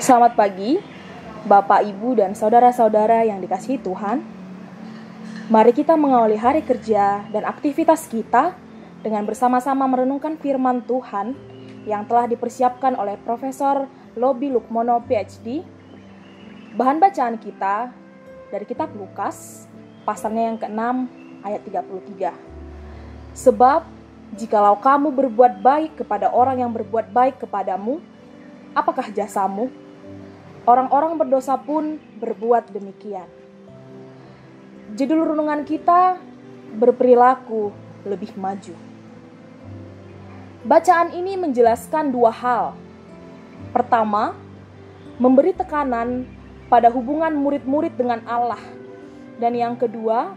Selamat pagi, Bapak, Ibu, dan saudara-saudara yang dikasihi Tuhan. Mari kita mengawali hari kerja dan aktivitas kita dengan bersama-sama merenungkan firman Tuhan yang telah dipersiapkan oleh Profesor Lobi Lukmono PhD. Bahan bacaan kita dari kitab Lukas, pasalnya yang ke-6 ayat 33. Sebab, jikalau kamu berbuat baik kepada orang yang berbuat baik kepadamu, apakah jasamu? Orang-orang berdosa pun berbuat demikian. Judul renungan kita, berperilaku lebih maju. Bacaan ini menjelaskan dua hal. Pertama, memberi tekanan pada hubungan murid-murid dengan Allah. Dan yang kedua,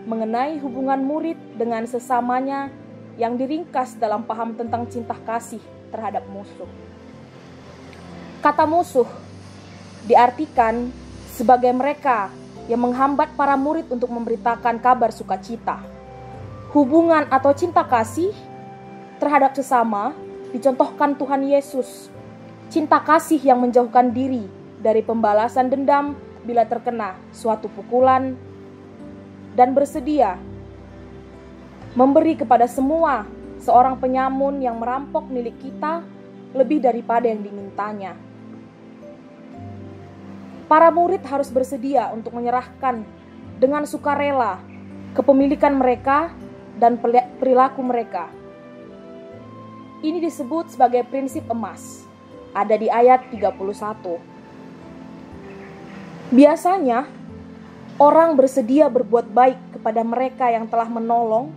mengenai hubungan murid dengan sesamanya yang diringkas dalam paham tentang cinta kasih terhadap musuh. Kata musuh diartikan sebagai mereka yang menghambat para murid untuk memberitakan kabar sukacita. Hubungan atau cinta kasih terhadap sesama dicontohkan Tuhan Yesus. Cinta kasih yang menjauhkan diri dari pembalasan dendam bila terkena suatu pukulan dan bersedia memberi kepada semua seorang penyamun yang merampok milik kita lebih daripada yang dimintanya. Para murid harus bersedia untuk menyerahkan dengan sukarela kepemilikan mereka dan perilaku mereka. Ini disebut sebagai prinsip emas, ada di ayat 31. Biasanya, orang bersedia berbuat baik kepada mereka yang telah menolong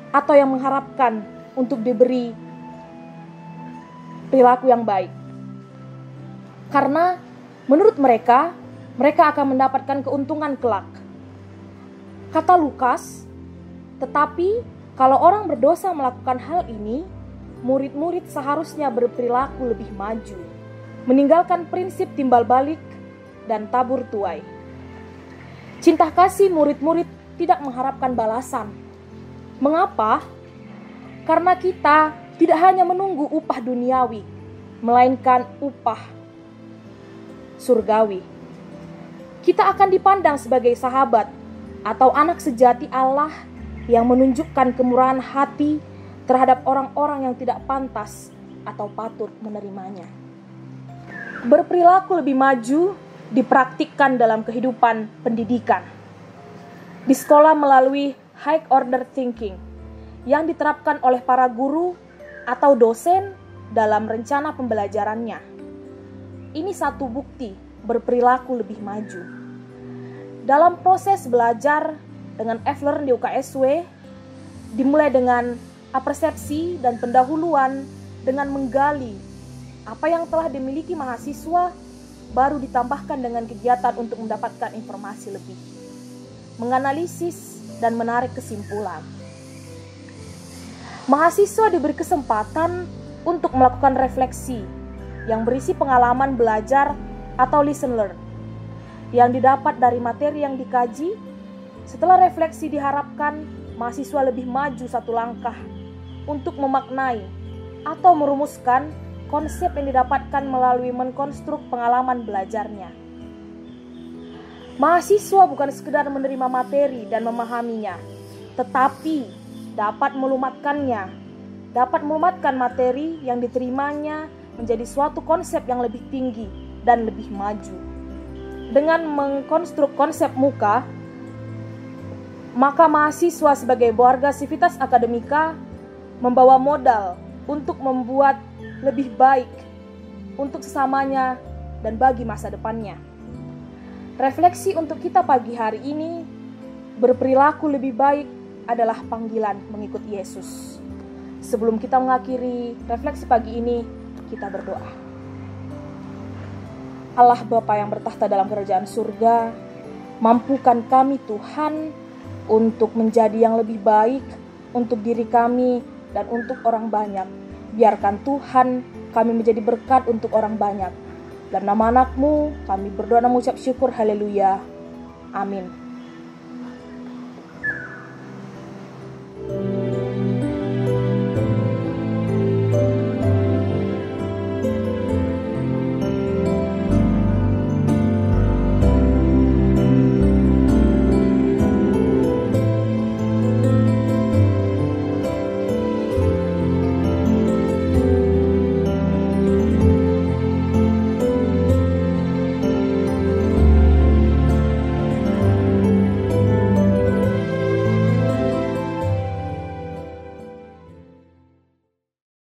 atau yang mengharapkan untuk diberi perilaku yang baik. Karena menurut mereka akan mendapatkan keuntungan kelak. Kata Lukas, tetapi kalau orang berdosa melakukan hal ini, murid-murid seharusnya berperilaku lebih maju, meninggalkan prinsip timbal balik dan tabur tuai. Cinta kasih murid-murid tidak mengharapkan balasan. Mengapa? Karena kita tidak hanya menunggu upah duniawi, melainkan upah surgawi. Kita akan dipandang sebagai sahabat atau anak sejati Allah yang menunjukkan kemurahan hati terhadap orang-orang yang tidak pantas atau patut menerimanya. Berperilaku lebih maju dipraktikkan dalam kehidupan pendidikan. Di sekolah melalui high order thinking yang diterapkan oleh para guru atau dosen dalam rencana pembelajarannya. Ini satu bukti berperilaku lebih maju. Dalam proses belajar dengan F-Learn di UKSW, dimulai dengan apersepsi dan pendahuluan dengan menggali apa yang telah dimiliki mahasiswa, baru ditambahkan dengan kegiatan untuk mendapatkan informasi lebih, menganalisis dan menarik kesimpulan. Mahasiswa diberi kesempatan untuk melakukan refleksi yang berisi pengalaman belajar atau listen learn yang didapat dari materi yang dikaji. Setelah refleksi diharapkan mahasiswa lebih maju satu langkah untuk memaknai atau merumuskan konsep yang didapatkan melalui mengkonstruk pengalaman belajarnya. Mahasiswa bukan sekedar menerima materi dan memahaminya, tetapi dapat melumatkan materi yang diterimanya menjadi suatu konsep yang lebih tinggi dan lebih maju. Dengan mengkonstruk konsep muka, maka mahasiswa sebagai warga sivitas akademika membawa modal untuk membuat lebih baik untuk sesamanya dan bagi masa depannya. Refleksi untuk kita pagi hari ini, berperilaku lebih baik adalah panggilan mengikut Yesus. Sebelum kita mengakhiri refleksi pagi ini, kita berdoa. Allah Bapa yang bertahta dalam kerajaan surga, mampukan kami Tuhan untuk menjadi yang lebih baik untuk diri kami dan untuk orang banyak. Biarkan Tuhan kami menjadi berkat untuk orang banyak. Dalam nama anak-Mu kami berdoa dan mengucap syukur, haleluya, amin.